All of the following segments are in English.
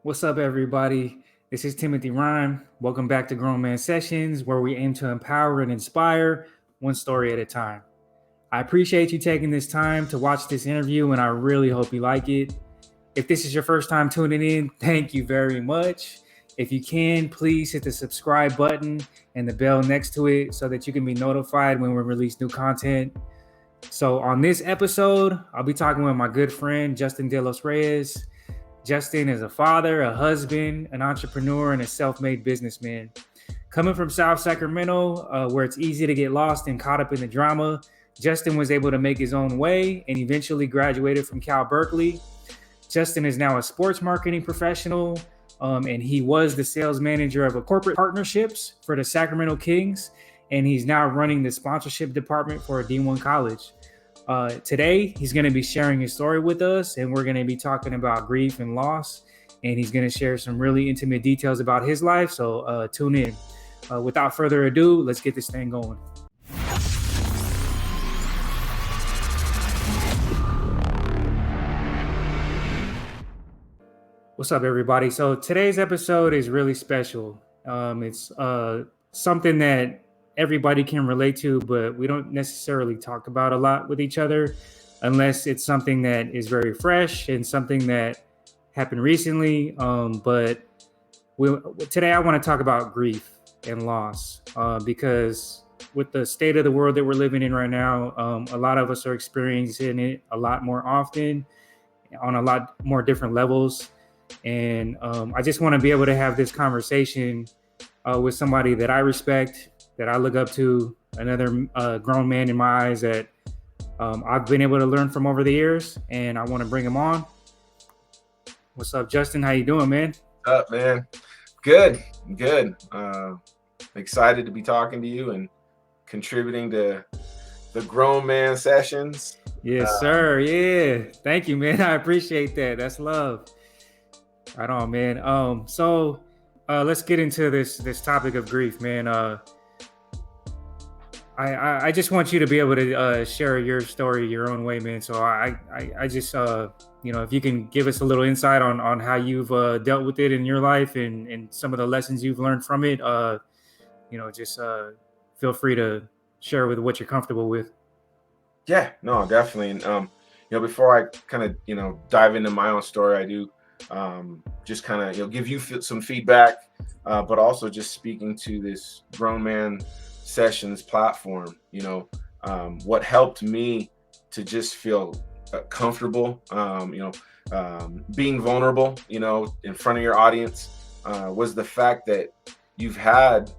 What's up, everybody? This is Timothy Rhyme. Welcome back to Grown Man Sessions, where we aim to empower and inspire one story at a time. I appreciate you taking this time to watch this interview, and I really hope you like it. If this is your first time tuning in, thank you very much. If you can, please hit the subscribe button and the bell next to it so that you can be notified when we release new content. So, on this episode, I'll be talking with my good friend, Justin delos Reyes. Justin is a father, a husband, an entrepreneur, and a self-made businessman. Coming from South Sacramento, where it's easy to get lost and caught up in the drama, Justin was able to make his own way and eventually graduated from Cal Berkeley. Justin is now a sports marketing professional, and he was the sales manager of a corporate partnerships for the Sacramento Kings, and he's now running the sponsorship department for a D1 college. Today, he's going to be sharing his story with us, and we're going to be talking about grief and loss, and he's going to share some really intimate details about his life, so tune in. Without further ado, let's get this thing going. What's up, everybody? So today's episode is really special. It's something that everybody can relate to, but we don't necessarily talk about a lot with each other unless it's something that is very fresh and something that happened recently. But today I want to talk about grief and loss because with the state of the world that we're living in right now, a lot of us are experiencing it a lot more often on a lot more different levels. And I just want to be able to have this conversation with somebody that I respect, that I look up to, another grown man in my eyes that I've been able to learn from over the years, and I want to bring him on. What's up, Justin? How you doing, man? Up, man? Good. Excited to be talking to you and contributing to the Grown Man Sessions. Yes, sir. Yeah. Thank you, man. I appreciate that. That's love. Right on, man. So let's get into this topic of grief, man. I just want you to be able to share your story your own way, man. So I just if you can give us a little insight on how you've dealt with it in your life and some of the lessons you've learned from it, just feel free to share with what you're comfortable with. Yeah, no, definitely. And before I kind of dive into my own story, I do just kind of give you some feedback, but also just speaking to this Grown Man Sessions platform. What helped me to just feel comfortable, being vulnerable, in front of your audience, was the fact that you've had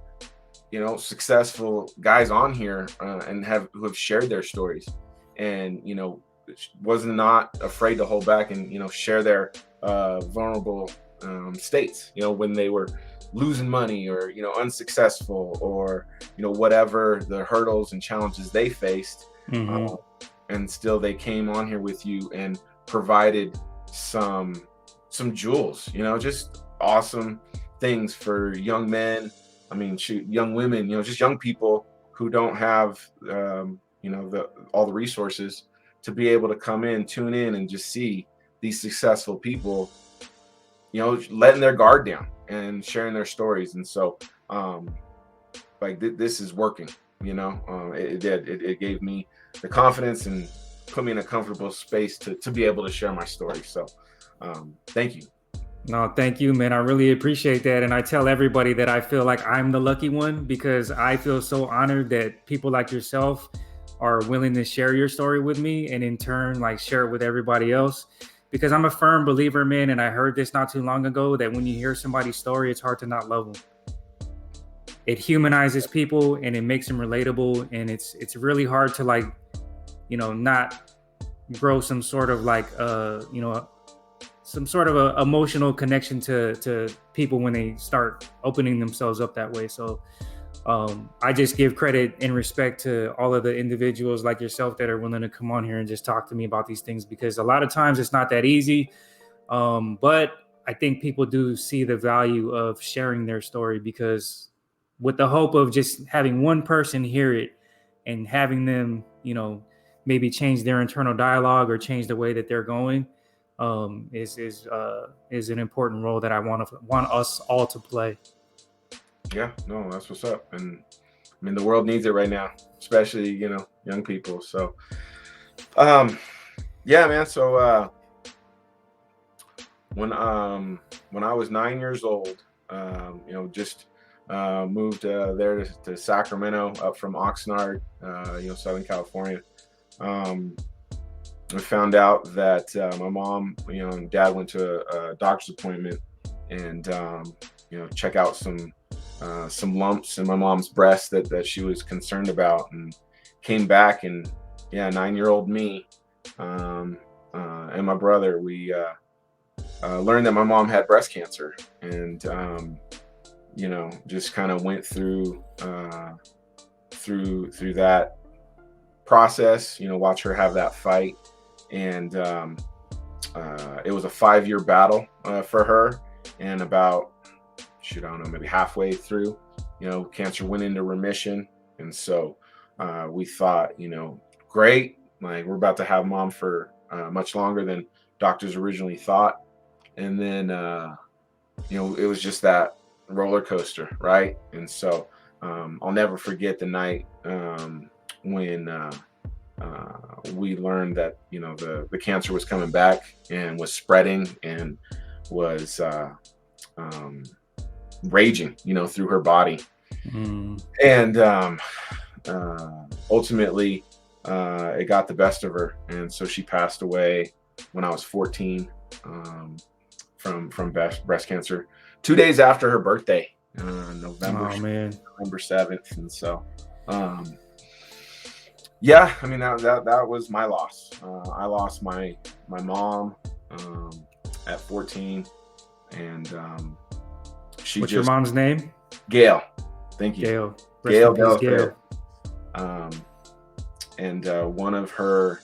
successful guys on here and who have shared their stories, and was not afraid to hold back and share their vulnerable states, when they were losing money or unsuccessful or whatever the hurdles and challenges they faced. Mm-hmm. And still they came on here with you and provided some jewels, just awesome things for young men. I mean, young women, just young people who don't have all the resources to be able to come in, tune in, and just see these successful people letting their guard down and sharing their stories. And so this is working. It gave me the confidence and put me in a comfortable space to be able to share my story. So thank you. No, thank you, man. I really appreciate that. And I tell everybody that I feel like I'm the lucky one because I feel so honored that people like yourself are willing to share your story with me and in turn, share it with everybody else. Because I'm a firm believer, man, and I heard this not too long ago, that when you hear somebody's story, it's hard to not love them. It humanizes people and it makes them relatable. And it's really hard to not grow some sort of some sort of a emotional connection to people when they start opening themselves up that way. So I just give credit and respect to all of the individuals like yourself that are willing to come on here and just talk to me about these things, because a lot of times it's not that easy. But I think people do see the value of sharing their story, because with the hope of just having one person hear it and having them, maybe change their internal dialogue or change the way that they're going, is an important role that I want us all to play. Yeah, no, that's what's up. And I mean, the world needs it right now, especially, young people. So, yeah, man. So, when I was 9 years old, just moved there to Sacramento, up from Oxnard, Southern California. I found out that my mom, and dad went to a doctor's appointment and check out some lumps in my mom's breast that she was concerned about, and came back, and yeah, 9-year-old me and my brother, we learned that my mom had breast cancer, and just kind of went through that process, watch her have that fight. And it was a 5-year battle for her, and about, I don't know, maybe halfway through, cancer went into remission. And so we thought, great, like, we're about to have mom for much longer than doctors originally thought. And then it was just that roller coaster, right? And so I'll never forget the night when we learned that the cancer was coming back and was spreading and was raging through her body. And ultimately it got the best of her, and so she passed away when I was 14 from breast cancer 2 days after her birthday, November 7th. And so yeah, I mean, that was my loss. I lost my mom at 14, and What's your mom's name? Gail. Thank you. Gail. Gail. And one of her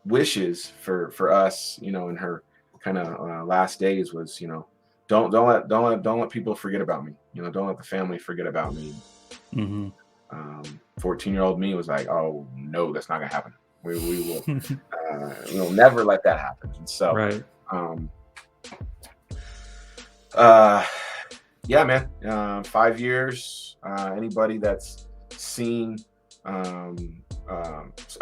wishes for us, in her kind of last days was, don't let people forget about me. Don't let the family forget about me. 14-year-old me was like, oh no, that's not gonna happen. We will we'll never let that happen. And so right. Yeah, man. 5 years. Anybody that's seen a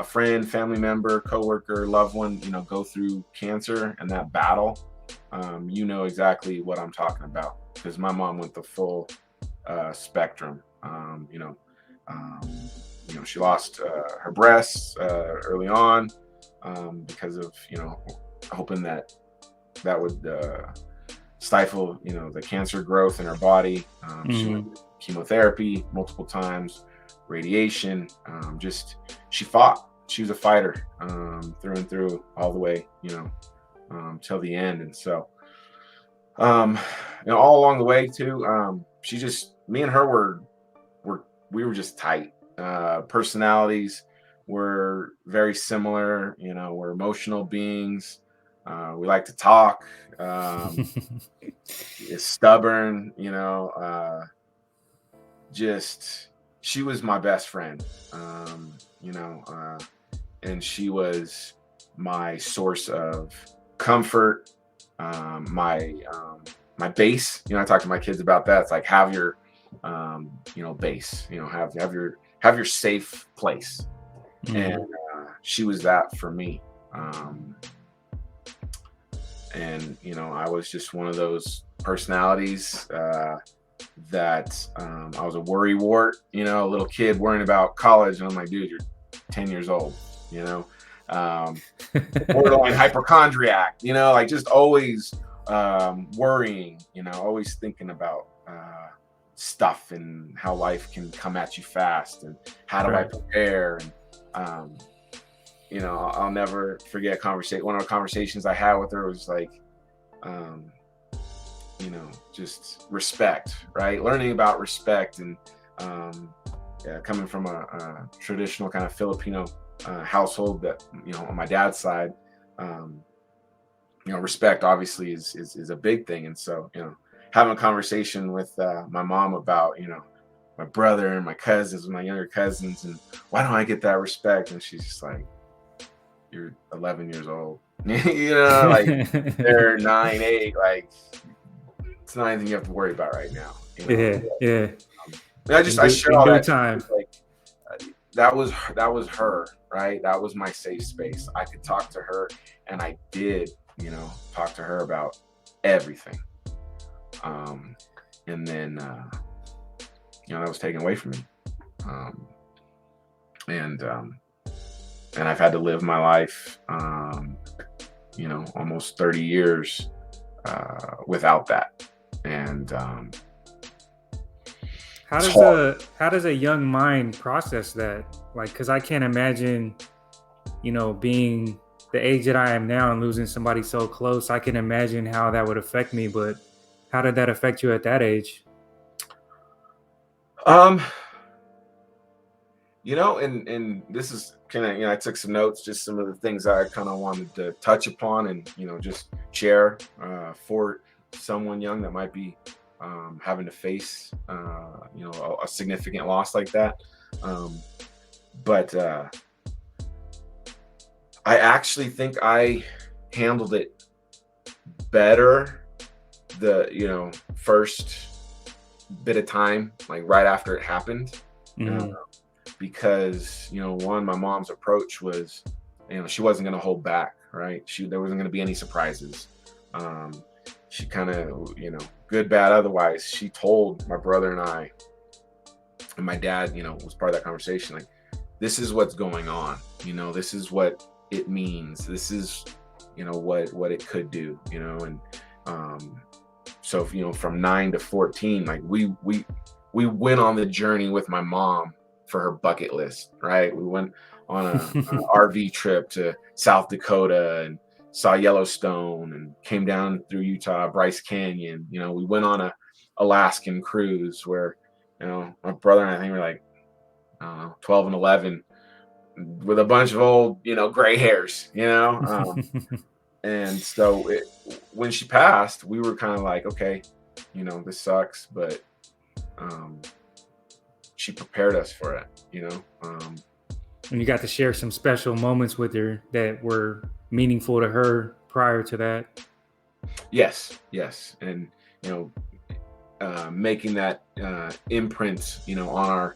friend, family member, coworker, loved one, go through cancer and that battle, exactly what I'm talking about, because my mom went the full spectrum. She lost her breasts early on because of hoping that would stifle the cancer growth in her body. She went chemotherapy multiple times, radiation. She fought. She was a fighter through and through, all the way till the end. And so all along the way too, me and her we were just tight. Personalities were very similar. We're emotional beings. We like to talk. Is stubborn. She was my best friend. And she was my source of comfort. My base. I talk to my kids about that. It's like, have your base. Have your safe place. And she was that for me. And I was just one of those personalities that I was a worry wart, a little kid worrying about college, and I'm like, dude, you're 10 years old, borderline hypochondriac, like just always worrying, always thinking about stuff and how life can come at you fast, and how do I prepare. And I'll never forget one of the conversations I had with her was like, just respect, right? Learning about respect, and coming from a traditional kind of Filipino household, that on my dad's side, respect obviously is a big thing. And so having a conversation with my mom about my brother and my cousins, my younger cousins, and why don't I get that respect? And she's just like, you're 11 years old. Like they're 9, 8, like it's not anything you have to worry about right now. Yeah, yeah. I share In all due that time. like that was her, right? That was my safe space. I could talk to her, and I did, talk to her about everything. And then that was taken away from me. And I've had to live my life, almost 30 years without that. And How it's does hard. a young mind process that? Like, because I can't imagine, being the age that I am now and losing somebody so close. I can imagine how that would affect me, but how did that affect you at that age? Um, and this is kind of, I took some notes, just some of the things I kind of wanted to touch upon and, just share for someone young that might be having to face, a significant loss like that. But I actually think I handled it better the, first bit of time, like right after it happened. Mm-hmm. Because one, my mom's approach was, she wasn't going to hold back, right? There wasn't going to be any surprises. She kind of, good, bad, otherwise, she told my brother and I, and my dad, was part of that conversation, like, this is what's going on, this is what it means, this is what it could do, and so from 9 to 14, like we went on the journey with my mom for her bucket list, right? We went on a RV trip to South Dakota and saw Yellowstone and came down through Utah, Bryce Canyon. We went on a Alaskan cruise where, my brother and I think we were like, I don't know, 12 and 11 with a bunch of old, gray hairs, and so when she passed, we were kind of like, okay, this sucks, but she prepared us for it, And you got to share some special moments with her that were meaningful to her prior to that. Yes, and making that imprint, on our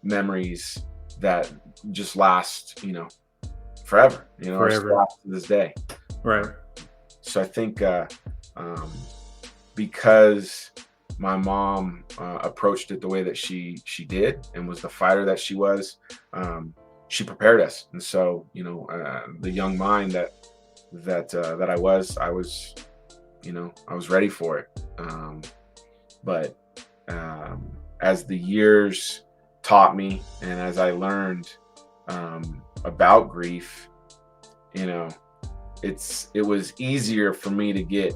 memories that just last, forever, or Forever. last to this day. Right. So I think because my mom approached it the way that she did and was the fighter that she was, she prepared us. And so, the young mind that I was, I was ready for it. But as the years taught me and as I learned about grief, it was easier for me to get,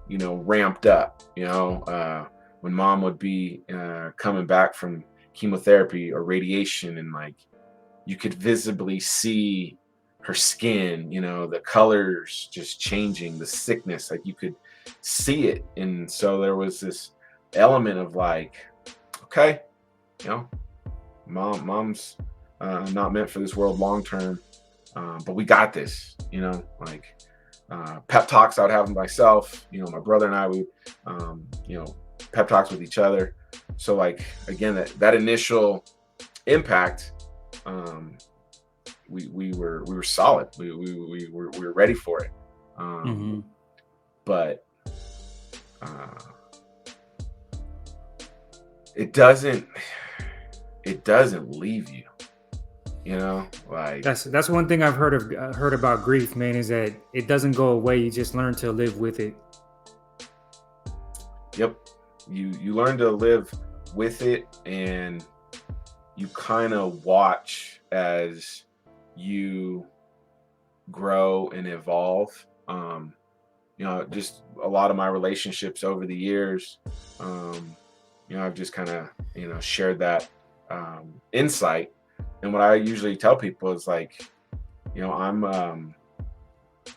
ramped up, when mom would be coming back from chemotherapy or radiation, and like you could visibly see her skin, the colors just changing, the sickness, like you could see it. And so there was this element of like, okay, mom's not meant for this world long term, but we got this, like pep talks I would have with myself, my brother and I would pep talks with each other. So like, again, that initial impact, we were solid. We were ready for it. But it doesn't leave you, like that's one thing I've heard about grief, man, is that it doesn't go away. You just learn to live with it. Yep. You learn to live with it, and you kind of watch as you grow and evolve. Just a lot of my relationships over the years, I've just kind of, shared that insight. And what I usually tell people is like, I'm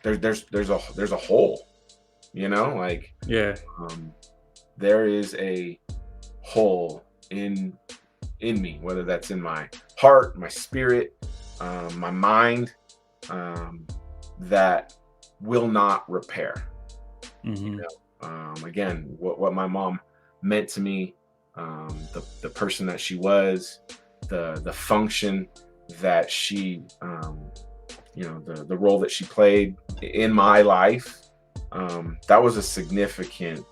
there's a hole, like, Yeah. There is a hole in me, whether that's in my heart, my spirit, my mind, that will not repair. Mm-hmm. Again, what my mom meant to me, the person that she was, the function that she, the role that she played in my life, that was a significant,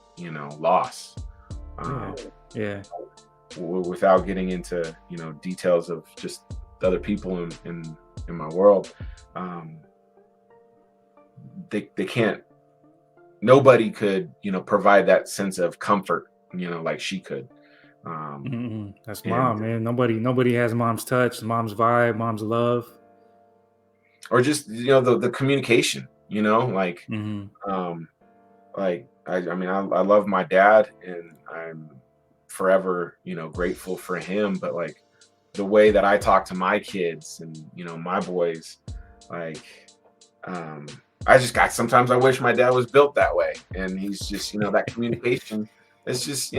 loss. Yeah. Without getting into, details of just the other people in my world, they can't. Nobody could, provide that sense of comfort, like she could. That's And mom, man. Nobody has mom's touch, mom's vibe, mom's love. or just, the communication, like, Mm-hmm. I mean, I love my dad, and I'm forever, grateful for him. But like the way that I talk to my kids and, my boys, like, um, I just got, sometimes I wish my dad was built that way. And he's just, that communication, it's just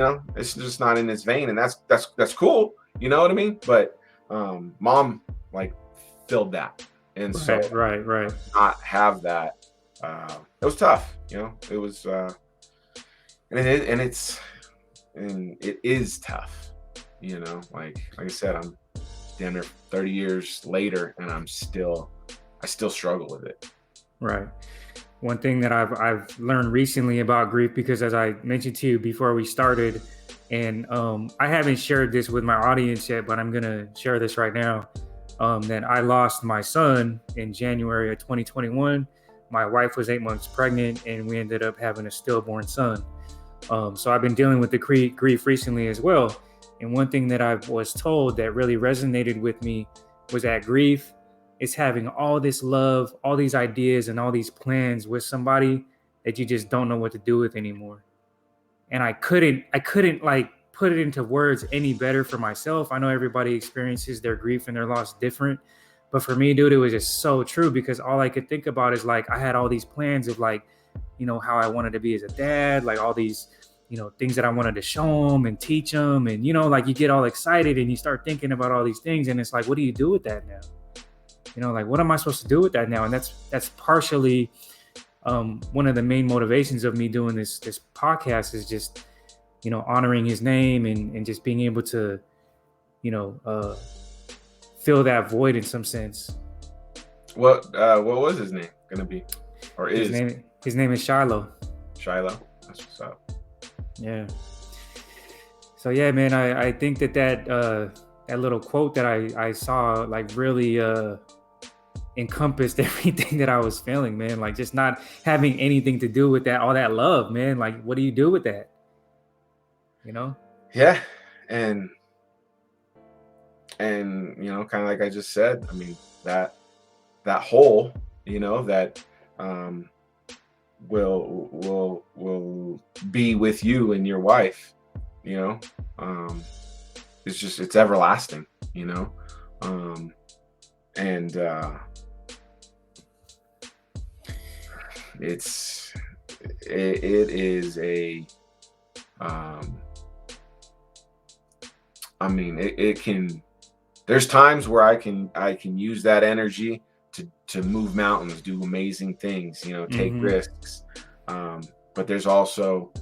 not in his vein. And that's cool. You know what I mean? But mom, like, filled that. And so Right. not have that, it was tough. It was, and it is tough. Like I said, I'm damn near 30 years later, and I still struggle with it. Right. One thing that I've learned recently about grief, because as I mentioned to you before we started, and I haven't shared this with my audience yet, but I'm gonna share this right now. That I lost my son in January of 2021. My wife was 8 months pregnant, and we ended up having a stillborn son. So I've been dealing with the grief recently as well. And one thing that I was told that really resonated with me was that grief is having all this love, all these ideas, and all these plans with somebody that you just don't know what to do with anymore. And I couldn't like put it into words any better for myself. I know everybody experiences their grief and their loss different, but for me, dude, it was just so true, because all I could think about is like I had all these plans of like, how I wanted to be as a dad, like all these, things that I wanted to show them and teach them, and like you get all excited and you start thinking about all these things, and it's like, what do you do with that now? Like, what am I supposed to do with that now? And that's partially one of the main motivations of me doing this podcast, is just honoring his name, and just being able to fill that void in some sense. What was his name gonna be, or His name is Shiloh. Shiloh? That's what's up. Yeah. So yeah, man, I think that little quote that I saw like really encompassed everything that I was feeling, man. Like just not having anything to do with that, all that love, man. Like, what do you do with that? Yeah. And kind of like I just said, I mean, that hole, that will be with you and your wife, it's everlasting, and it is a, I mean, it can, there's times where I can use that energy to move mountains, do amazing things, take risks. But there's also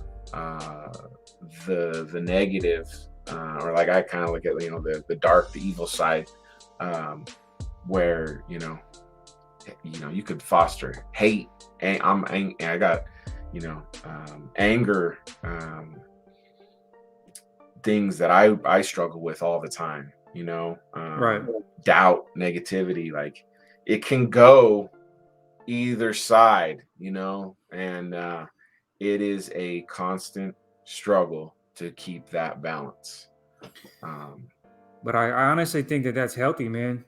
the negative, or like I kind of look at, the dark, the evil side, where, you could foster hate. And I got, anger, things that I struggle with all the time, Right. doubt, negativity, like it can go either side, and it is a constant struggle to keep that balance. But I honestly think that that's healthy, man.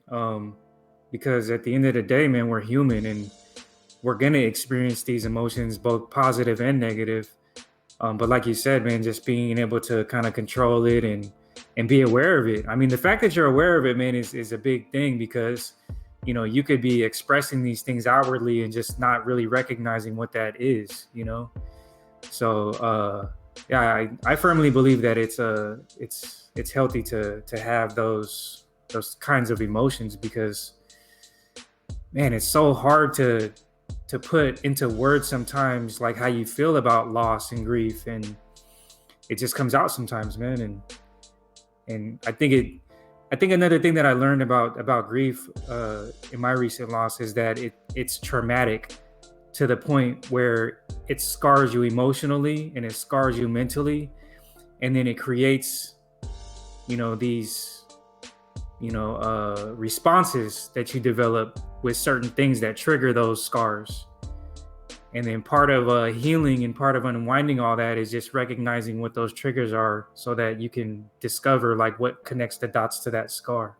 Because at the end of the day, man, we're human, and we're gonna experience these emotions, both positive and negative. But like you said, man, just being able to kind of control it and be aware of it. I mean, the fact that you're aware of it, man, is a big thing, because you could be expressing these things outwardly and just not really recognizing what that is. So yeah, I firmly believe that it's healthy to have those kinds of emotions, because man, it's so hard to to put into words sometimes, like how you feel about loss and grief, and it just comes out sometimes, man. And I think another thing that I learned about grief in my recent loss is that it's traumatic to the point where it scars you emotionally and it scars you mentally, and then it creates, these, responses that you develop with certain things that trigger those scars. And then part of healing and part of unwinding all that is just recognizing what those triggers are, so that you can discover like what connects the dots to that scar.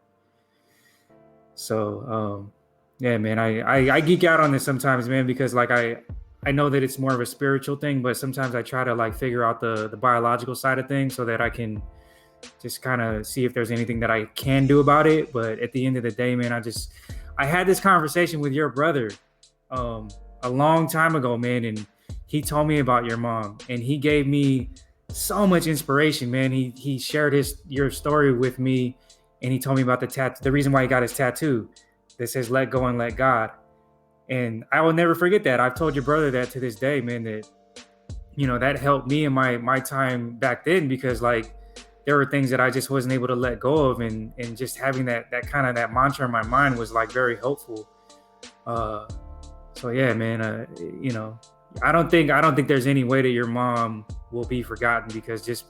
So yeah, man, I geek out on this sometimes, man, because like I know that it's more of a spiritual thing, but sometimes I try to like figure out the biological side of things so that I can just kind of see if there's anything that I can do about it. But at the end of the day, man, I had this conversation with your brother a long time ago, man, and he told me about your mom, and he gave me so much inspiration, man. He shared your story with me, and he told me about the reason why he got his tattoo that says "Let go and let God." And I will never forget that. I've told your brother that to this day, man, that that helped me in my time back then, because like there were things that I just wasn't able to let go of, and just having that kind of that mantra in my mind was like very helpful. So yeah, man, I don't think there's any way that your mom will be forgotten, because just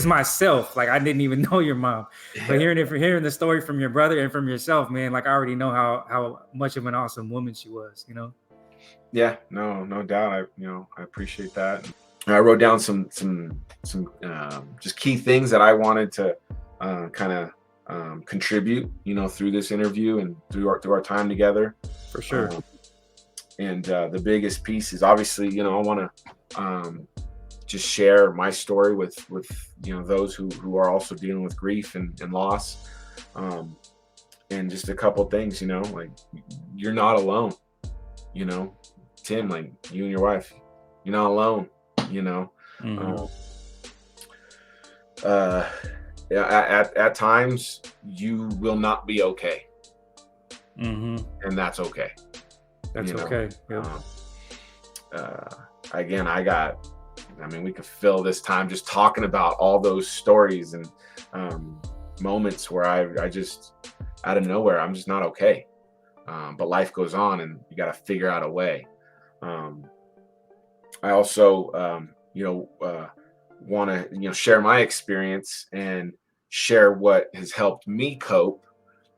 myself, like I didn't even know your mom, but hearing the story from your brother and from yourself, man, like I already know how much of an awesome woman she was. Yeah, no doubt. I appreciate that. I wrote down some just key things that I wanted to kind of contribute, through this interview and through our time together. For sure. And the biggest piece is obviously, I want to just share my story with those who are also dealing with grief and loss. And just a couple things, like you're not alone. Tim, like you and your wife, you're not alone. Mm-hmm. At times you will not be okay. Mm-hmm. And that's okay. That's okay. Yep. Again, we could fill this time just talking about all those stories and moments where I just out of nowhere, I'm just not okay. But life goes on, and you got to figure out a way. I also, want to, share my experience and share what has helped me cope,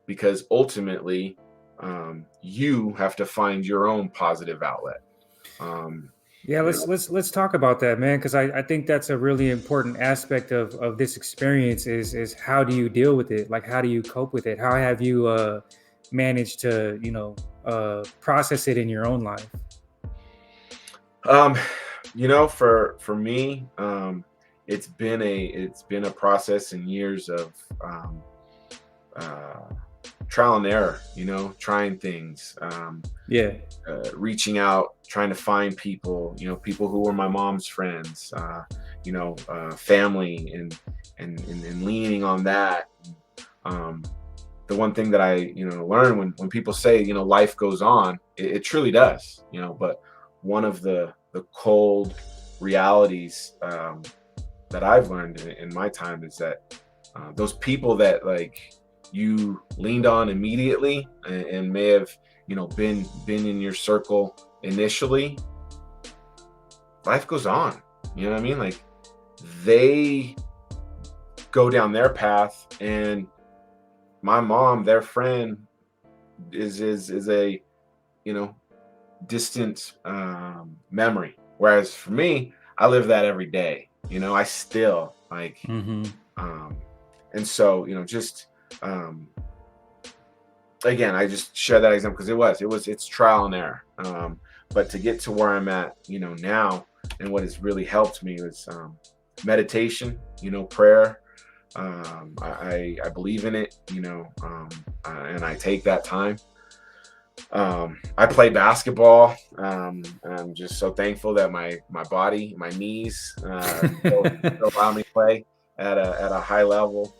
because ultimately, you have to find your own positive outlet. Yeah, let's talk about that, man, because I think that's a really important aspect of this experience is how do you deal with it? Like, how do you cope with it? How have you managed to process it in your own life? For me, it's been a process and years of trial and error, trying things, reaching out, trying to find people, people who were my mom's friends, family, and leaning on that. The one thing that I, learned when people say, life goes on, it truly does, but one of the cold realities that I've learned in my time is that those people that like you leaned on immediately and may have been in your circle initially, life goes on. You know what I mean? Like they go down their path, and my mom, their friend, is a distant memory, whereas for me, I live that every day. I still like Mm-hmm. And so just again, I just share that example because it's trial and error, but to get to where I'm at now, and what has really helped me is meditation, prayer. I believe in it, and I take that time. I play basketball. I'm just so thankful that my body, my knees, still allow me to play at a high level.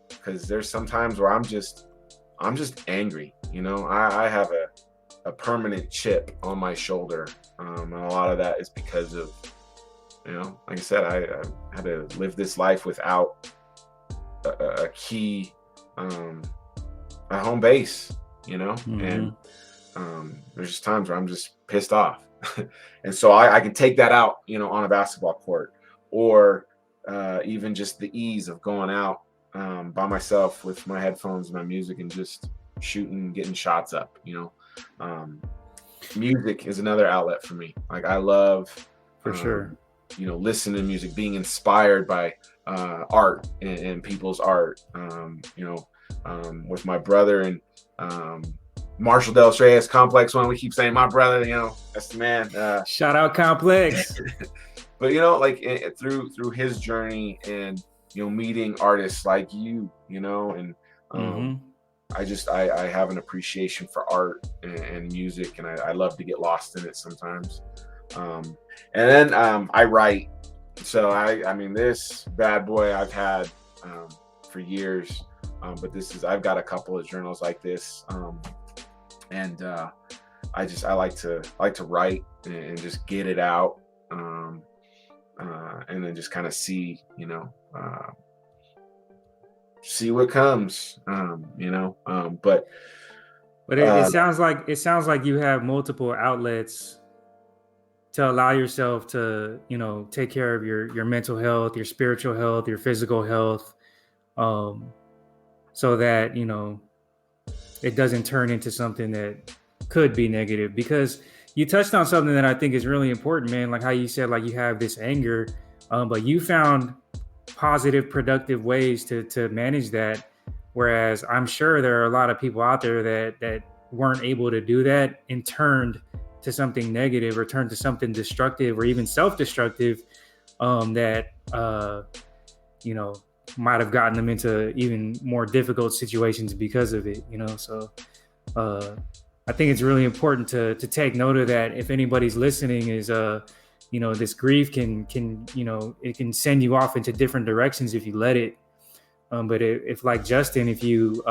Because there's some times where I'm just angry. I have a permanent chip on my shoulder. And a lot of that is because of, like I said, I had to live this life without a key, a home base, and there's just times where I'm just pissed off. And so I can take that out, on a basketball court, or even just the ease of going out by myself with my headphones and my music and just shooting, getting shots up. Music is another outlet for me. Like, I love, for sure, listening to music, being inspired by art and people's art. With my brother and Marshall delos Reyes, Complex One. We keep saying my brother, that's the man. Shout out Complex. But through his journey and meeting artists like you, and I have an appreciation for art and music, and I love to get lost in it sometimes. And then I write. So I mean, this bad boy I've had for years, but I've got a couple of journals like this, and I like to write and just get it out, and then just kind of see what comes, but it sounds like you have multiple outlets to allow yourself to, take care of your mental health, your spiritual health, your physical health, so that, it doesn't turn into something that could be negative. Because you touched on something that I think is really important, man. Like how you said, like, you have this anger, but you found positive, productive ways to manage that. Whereas I'm sure there are a lot of people out there that weren't able to do that and turned to something negative, or turned to something destructive, or even self-destructive, that might have gotten them into even more difficult situations because of it. So I think it's really important to take note of that. If anybody's listening, is this grief can it can send you off into different directions if you let it. But if like Justin, if you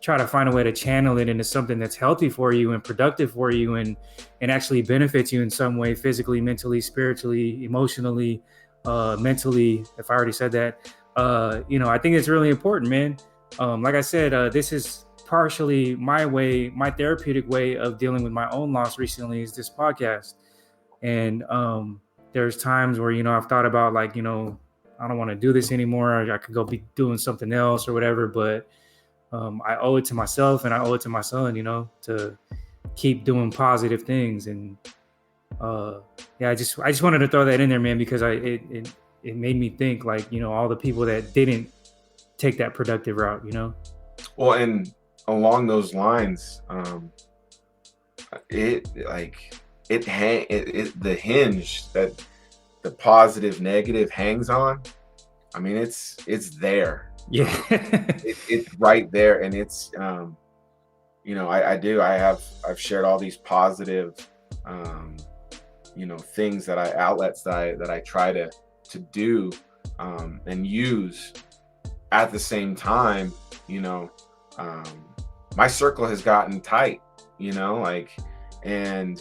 try to find a way to channel it into something that's healthy for you and productive for you, and actually benefits you in some way, physically, mentally, spiritually, emotionally, mentally, if I already said that, I think it's really important, man. Like I said, this is partially my therapeutic way of dealing with my own loss recently, is this podcast. And there's times where, I've thought about, like, I don't want to do this anymore. I could go be doing something else or whatever. But I owe it to myself, and I owe it to my son, to keep doing positive things. And I just wanted to throw that in there, man, because it made me think, like, all the people that didn't take that productive route, Well, and along those lines, the hinge that the positive negative hangs on, I mean, it's there. Yeah. It's right there. And it's I've shared all these positive things outlets that I try to do and use. At the same time, my circle has gotten tight, and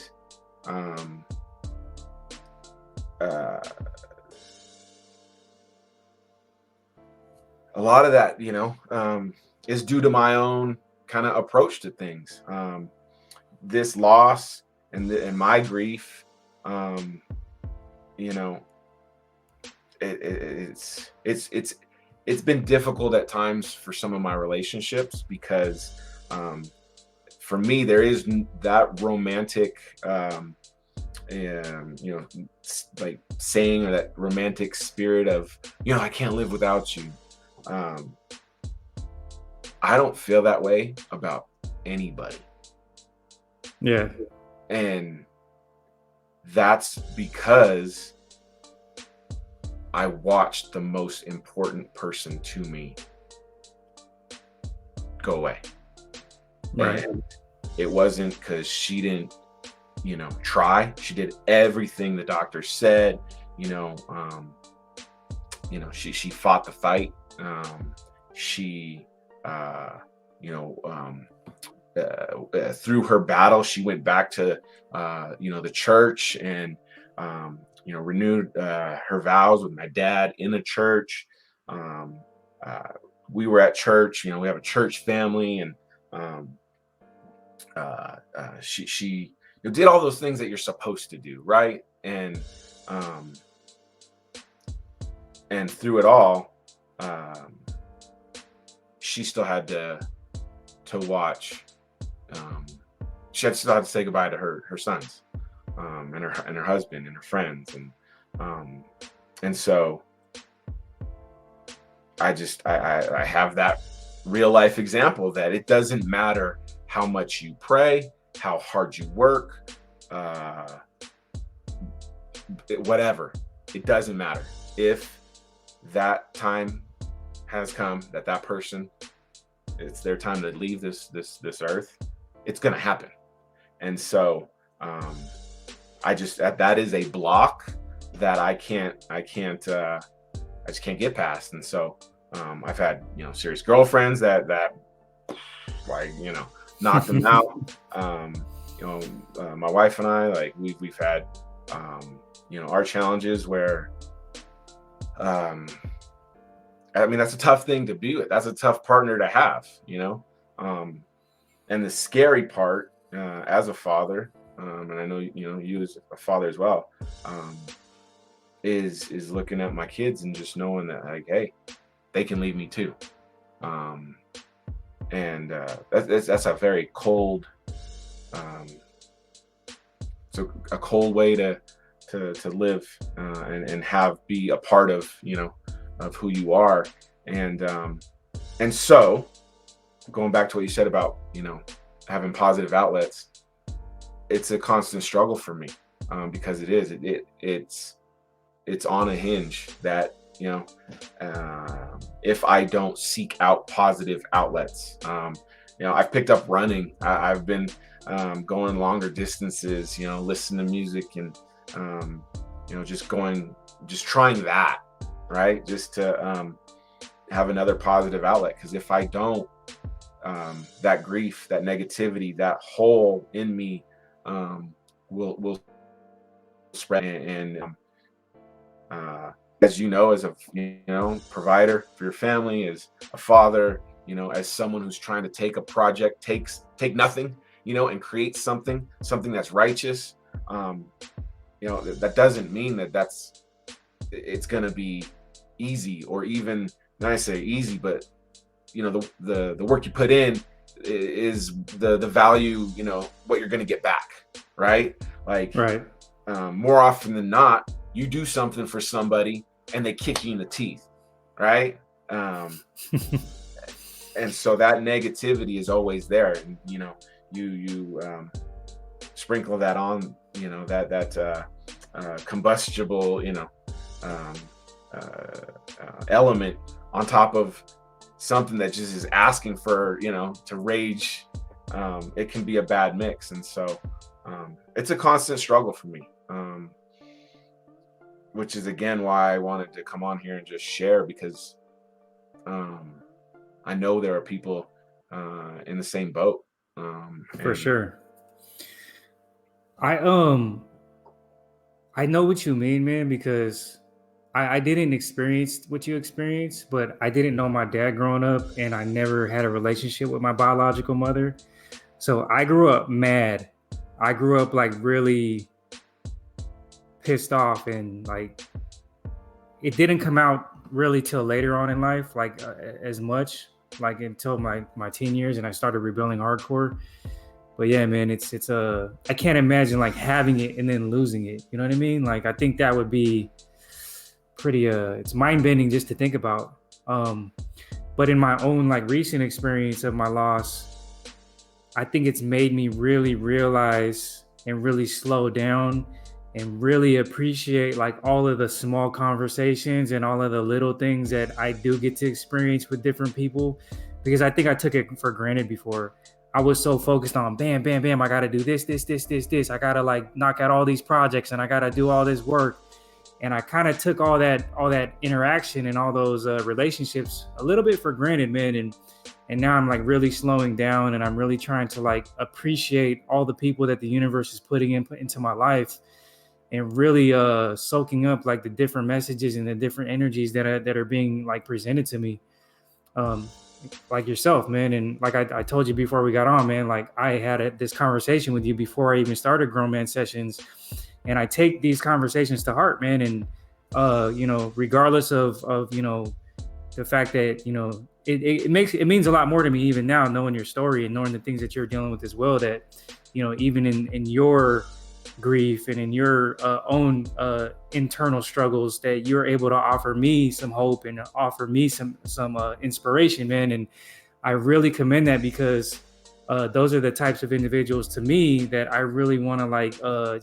a lot of that, is due to my own kind of approach to things. This loss and my grief, it's been difficult at times for some of my relationships, because for me, there is that romantic, like saying, or that romantic spirit of, I can't live without you. I don't feel that way about anybody. Yeah. And that's because I watched the most important person to me go away. Right. And it wasn't because she didn't, try. She did everything the doctor said. She fought the fight. She through her battle, she went back to the church, and renewed her vows with my dad in a church. Um, uh, we were at church. We have a church family, and um, she did all those things that you're supposed to do, right? Um, and through it all, um, she still had to watch. Um, she had still had to say goodbye to her sons, and her husband and her friends, um, and so I have that real life example that it doesn't matter how much you pray, how hard you work, whatever. It doesn't matter if that time has come, that person, it's their time to leave this earth. It's gonna happen. And so I just that is a block that I just can't get past. And so I've had serious girlfriends that like knocked them out. My wife and I, like, we've had our challenges where I mean, that's a tough thing to be with. That's a tough partner to have, and the scary part as a father, and I know you as a father as well, is looking at my kids and just knowing that, like, hey, they can leave me too. And that's a very cold, so a cold way to live, and be a part of of who you are. And so going back to what you said about having positive outlets, it's a constant struggle for me, because it's on a hinge that if I don't seek out positive outlets, I've picked up running. I've been going longer distances, listening to music, and just trying that, right? Just to have another positive outlet. Because if I don't, that grief, that negativity, that hole in me will spread. And as as a provider for your family, as a father, as someone who's trying to take a project, take nothing, and create something that's righteous. That doesn't mean that it's going to be easy, or even, not I say easy, but the work you put in is the value, what you're going to get back, right? Like, right. More often than not, you do something for somebody and they kick you in the teeth, right? And so that negativity is always there, and you sprinkle that on, that combustible, element on top of something that just is asking for to rage. It can be a bad mix. And so it's a constant struggle for me, which is again why I wanted to come on here and just share, because I know there are people in the same boat. For sure. I know what you mean, man, because I didn't experience what you experienced, but I didn't know my dad growing up, and I never had a relationship with my biological mother. So I grew up mad. I grew up like really pissed off, and like it didn't come out really till later on in life, like as much, like until my teen years, and I started rebelling hardcore. But yeah, man, it's I can't imagine like having it and then losing it. You know what I mean? Like, I think that would be pretty it's mind bending just to think about. But in my own like recent experience of my loss, I think it's made me really realize and really slow down and really appreciate like all of the small conversations and all of the little things that I do get to experience with different people, because I think I took it for granted before. I was so focused on bam, bam, bam. I got to do this. I got to like knock out all these projects, and I got to do all this work. And I kind of took all that interaction and all those relationships a little bit for granted, man. And now I'm like really slowing down, and I'm really trying to like appreciate all the people that the universe is putting into my life, and really soaking up like the different messages and the different energies that are being like presented to me. Um, like yourself, man. And like I told you before we got on, man, like I had this conversation with you before I even started Grown Man Sessions. And I take these conversations to heart, man. And, regardless of, the fact that, it means a lot more to me even now, knowing your story and knowing the things that you're dealing with as well, that, even in your grief and in your own internal struggles, that you're able to offer me some hope and offer me some inspiration, man. And I really commend that, because those are the types of individuals to me that I really want to like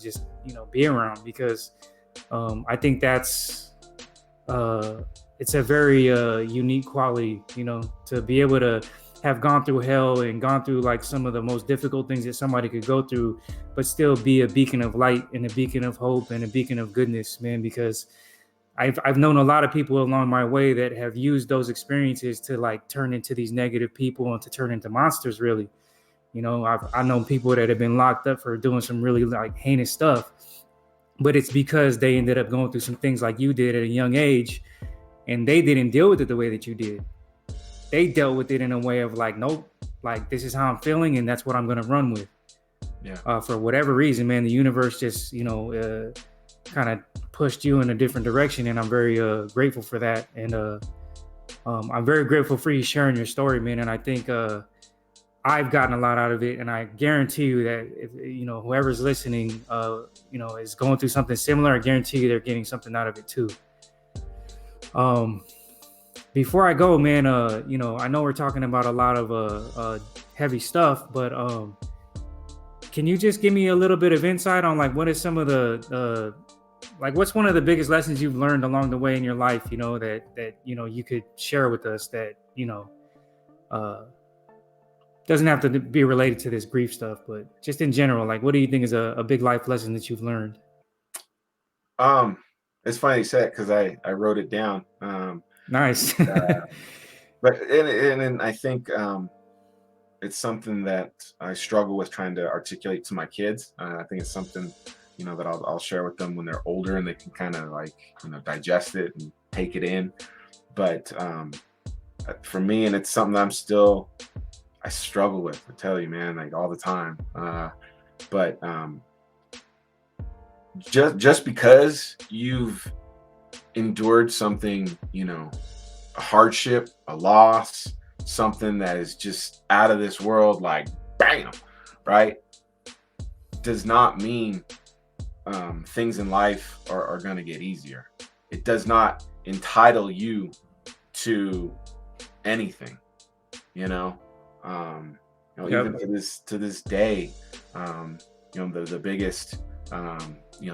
just be around, because I think that's it's a very unique quality, to be able to have gone through hell and gone through like some of the most difficult things that somebody could go through, but still be a beacon of light and a beacon of hope and a beacon of goodness, man. Because I've known a lot of people along my way that have used those experiences to like turn into these negative people and to turn into monsters, really. I've known people that have been locked up for doing some really like heinous stuff, but it's because they ended up going through some things like you did at a young age, and they didn't deal with it the way that you did. They dealt with it in a way of like, nope, like this is how I'm feeling, and that's what I'm going to run with. Yeah. For whatever reason, man, the universe just, kind of pushed you in a different direction, and I'm very grateful for that. And I'm very grateful for you sharing your story, man. And I think I've gotten a lot out of it, and I guarantee you that if whoever's listening, is going through something similar, I guarantee you they're getting something out of it too. Before I go, man, I know we're talking about a lot of heavy stuff, but can you just give me a little bit of insight on like what is some of the like what's one of the biggest lessons you've learned along the way in your life, that you could share with us, that uh doesn't have to be related to this grief stuff, but just in general, like what do you think is a big life lesson that you've learned? It's funny you said, because I wrote it down. Nice. But and I think it's something that I struggle with trying to articulate to my kids. I think it's something that I'll share with them when they're older, and they can kind of like digest it and take it in. But for me, and it's something I struggle with. I tell you, man, like all the time. But just because you've endured something, a hardship, a loss, something that is just out of this world, like bam, right, does not mean things in life are going to get easier. It does not entitle you to anything, Yep. even to this day, the biggest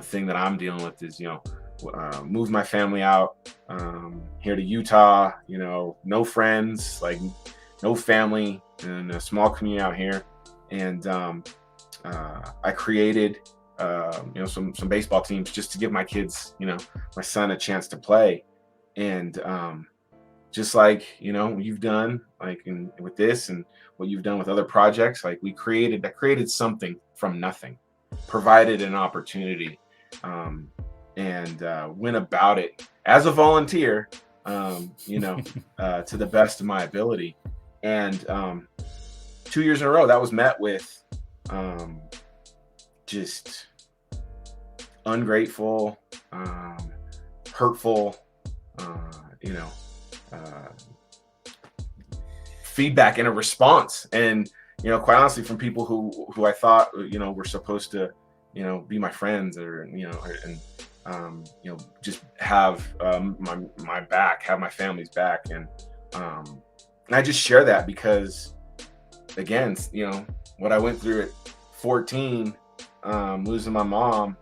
thing that I'm dealing with is move my family out here to Utah. No friends, like no family, in a small community out here, and I created some baseball teams just to give my kids, my son, a chance to play, and just like you've done like with this and what you've done with other projects, like I created something from nothing, provided an opportunity, and went about it as a volunteer, to the best of my ability. And 2 years in a row, that was met with just ungrateful, hurtful, feedback and a response. And quite honestly, from people who I thought were supposed to be my friends, or just have my back, have my family's back. And I just share that because, again, what I went through at 14, losing my mom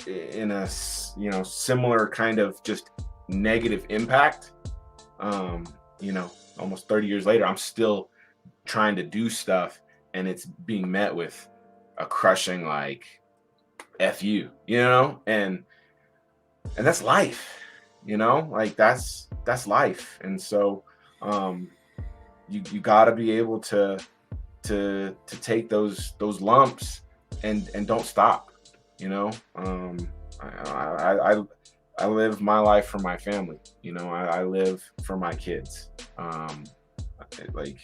in a similar kind of just negative impact, almost 30 years later, I'm still trying to do stuff, and it's being met with a crushing like F you, and and that's life, like that's life. And so you got to be able to take those lumps and don't stop. You know, I I live my life for my family. I live for my kids. Like,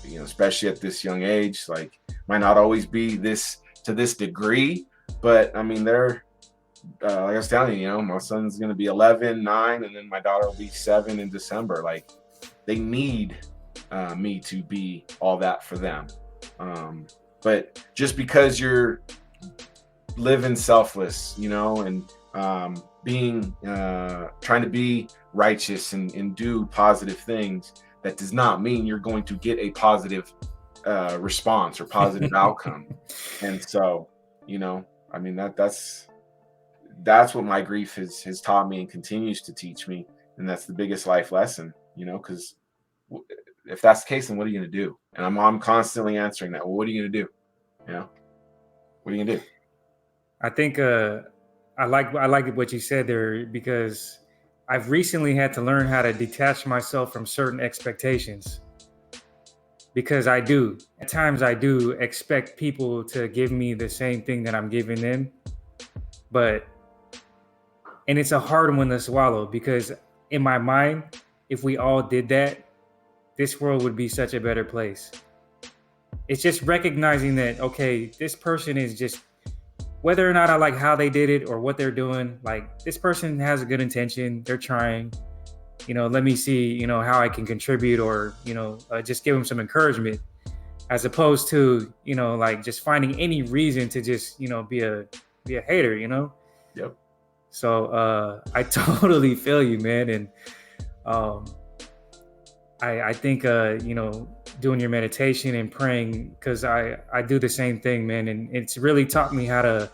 especially at this young age, like, might not always be this to this degree, but I mean, they're like I was telling you, my son's gonna be 11, 9, and then my daughter will be 7 in December. Like, they need me to be all that for them. But just because you're living selfless, and being trying to be righteous and do positive things, that does not mean you're going to get a positive response or positive outcome. And so, I mean, that's what my grief has taught me and continues to teach me, and that's the biggest life lesson. Because if that's the case, then what are you going to do? And I'm constantly answering that. Well, what are you going to do? What are you going to do? I think I like what you said there, because I've recently had to learn how to detach myself from certain expectations, because at times I do expect people to give me the same thing that I'm giving them, and it's a hard one to swallow, because in my mind, if we all did that, this world would be such a better place. It's just recognizing that, okay, this person is just, whether or not I like how they did it or what they're doing, like, this person has a good intention, they're trying, let me see, how I can contribute, or, just give them some encouragement, as opposed to, like, just finding any reason to just, be a hater, Yep. So I totally feel you, man. And I think, doing your meditation and praying, because I do the same thing, man. And it's really taught me how to,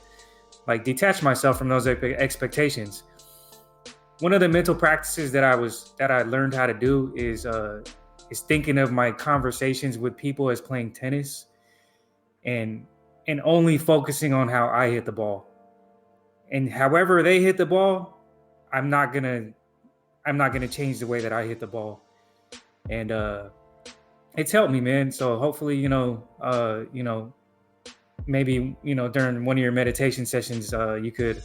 like, detach myself from those expectations. One of the mental practices that I learned how to do is thinking of my conversations with people as playing tennis, and only focusing on how I hit the ball. And however they hit the ball, I'm not gonna change the way that I hit the ball. And it's helped me, man. So hopefully, maybe, during one of your meditation sessions, you could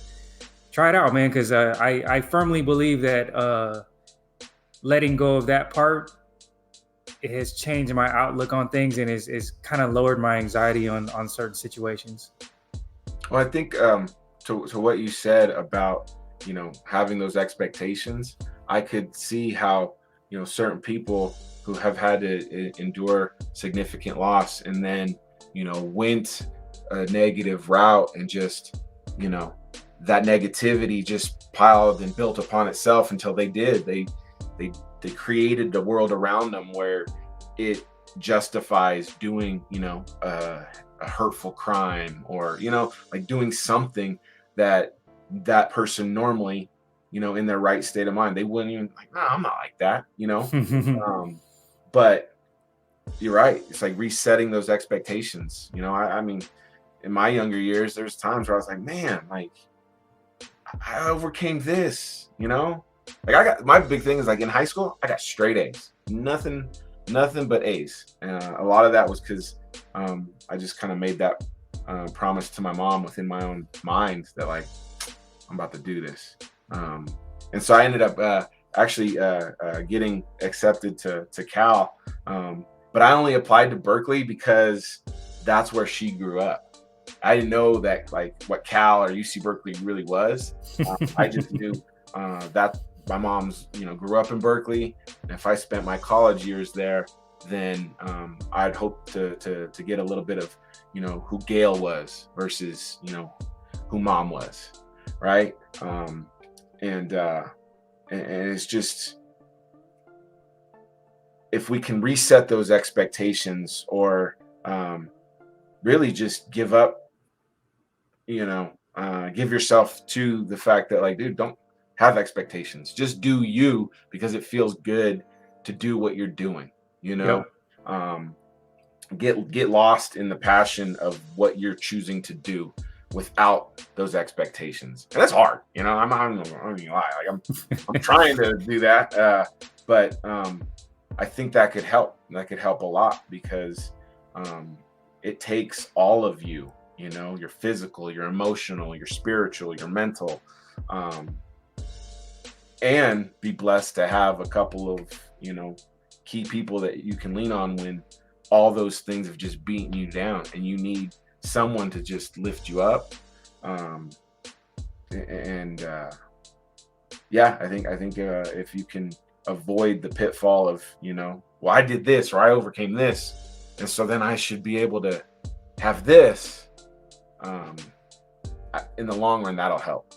try it out, man. Because I firmly believe that letting go of that part, it has changed my outlook on things, and is kind of lowered my anxiety on certain situations. Well, I think to what you said about having those expectations, I could see how certain people who have had to endure significant loss, and then went a negative route, and just that negativity just piled and built upon itself until they created the world around them where it justifies doing a hurtful crime, or like doing something that person normally in their right state of mind, they wouldn't even, like, no, I'm not like that, but you're right, it's like resetting those expectations. I mean, in my younger years, there's times where I was like, man, like, I overcame this, like, my big thing is, like, in high school, I got straight A's, nothing but A's. A lot of that was because I just kind of made that promise to my mom within my own mind that, like, I'm about to do this. And so I ended up actually getting accepted to Cal, but I only applied to Berkeley because that's where she grew up. I didn't know that, like, what Cal or UC Berkeley really was. I just knew that my mom's grew up in Berkeley, and if I spent my college years there, then I'd hope to get a little bit of who Gail was versus who Mom was, right? And it's just, if we can reset those expectations, or really just give up, give yourself to the fact that, like, dude, don't have expectations, just do you, because it feels good to do what you're doing. Yep. Get lost in the passion of what you're choosing to do, without those expectations. And that's hard, you know. I'm not gonna lie. Like I'm trying to do that, but I think that could help. That could help a lot because it takes all of you. You know, your physical, your emotional, your spiritual, your mental, and be blessed to have a couple of, you know, key people that you can lean on when all those things have just beaten you down and you need someone to just lift you up. And yeah, I think if you can avoid the pitfall of, you know, well, I did this or I overcame this, and so then I should be able to have this. In the long run, that'll help.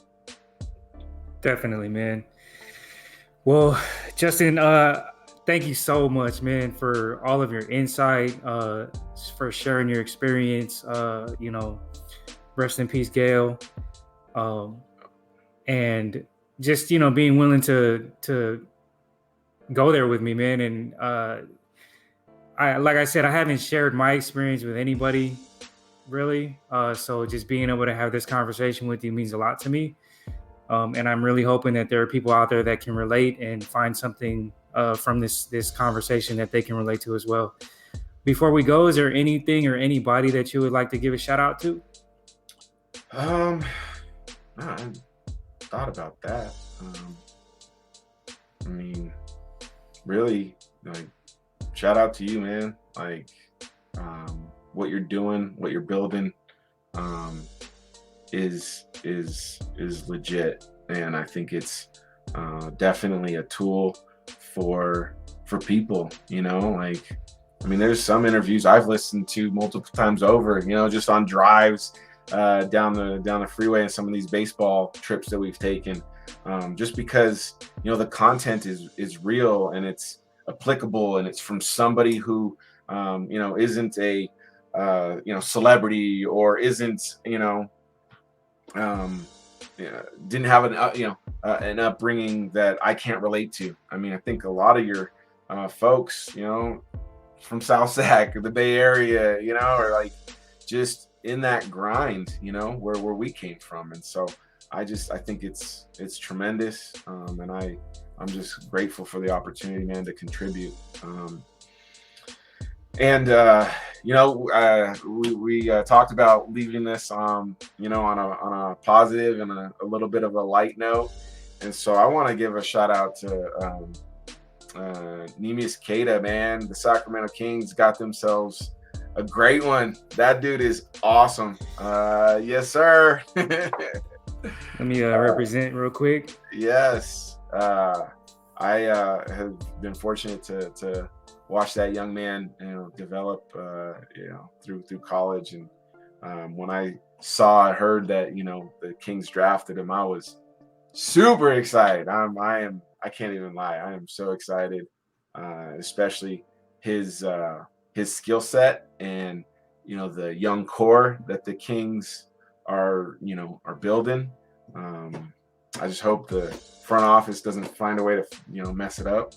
Definitely, man. Well, Justin, thank you so much, man, for all of your insight, for sharing your experience. You know, rest in peace, Gail. And just, you know, being willing to go there with me, man. And like I said, I haven't shared my experience with anybody really. So just being able to have this conversation with you means a lot to me. And I'm really hoping that there are people out there that can relate and find something from this conversation that they can relate to as well. Before we go, is there anything or anybody that you would like to give a shout out to? I thought about that. I mean, really, like, shout out to you, man. Like, what you're doing, what you're building, is legit, and I think it's definitely a tool for people. You know, like, I mean, there's some interviews I've listened to multiple times over. You know, just on drives down the freeway and some of these baseball trips that we've taken, just because, you know, the content is real and it's applicable and it's from somebody who you know, isn't a you know, celebrity or isn't, you know, didn't have an you know, an upbringing that I can't relate to. I mean, I think a lot of your folks, you know, from South Sac, the Bay Area, you know, are like just in that grind, you know, where we came from. And so I think it's tremendous, and I'm just grateful for the opportunity, man, to contribute. And you know, we talked about leaving this, you know, on a positive and a little bit of a light note. And so I want to give a shout out to Neemias Queta, man. The Sacramento Kings got themselves a great one. That dude is awesome. Yes, sir. Let me represent real quick. Yes. I have been fortunate to watch that young man, you know, develop, you know, through college. And when I heard that, you know, the Kings drafted him, I was super excited. I can't even lie. I am so excited, especially his skill set and, you know, the young core that the Kings are building. I just hope the front office doesn't find a way to, you know, mess it up.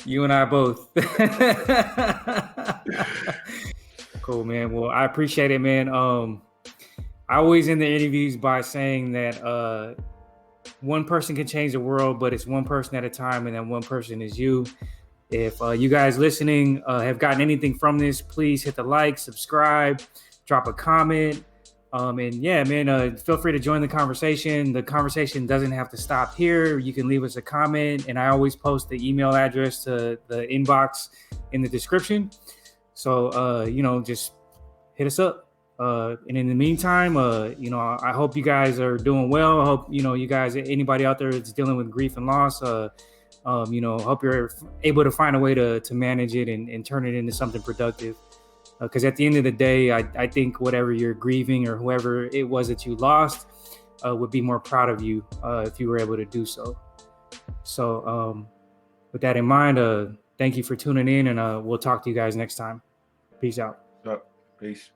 You and I both. Cool, man. Well, I appreciate it, man. I always end the interviews by saying that one person can change the world, but it's one person at a time, and that one person is you. If you guys listening have gotten anything from this, please hit the like, subscribe, drop a comment. And yeah, man, feel free to join the conversation. The conversation doesn't have to stop here. You can leave us a comment, and I always post the email address to the inbox in the description. So, you know, just hit us up. And in the meantime, you know, I hope you guys are doing well. I hope, you know, you guys, anybody out there that's dealing with grief and loss, you know, hope you're able to find a way to manage it and turn it into something productive. Because at the end of the day, I think whatever you're grieving or whoever it was that you lost would be more proud of you if you were able to do so. So with that in mind, thank you for tuning in, and we'll talk to you guys next time. Peace out. Peace.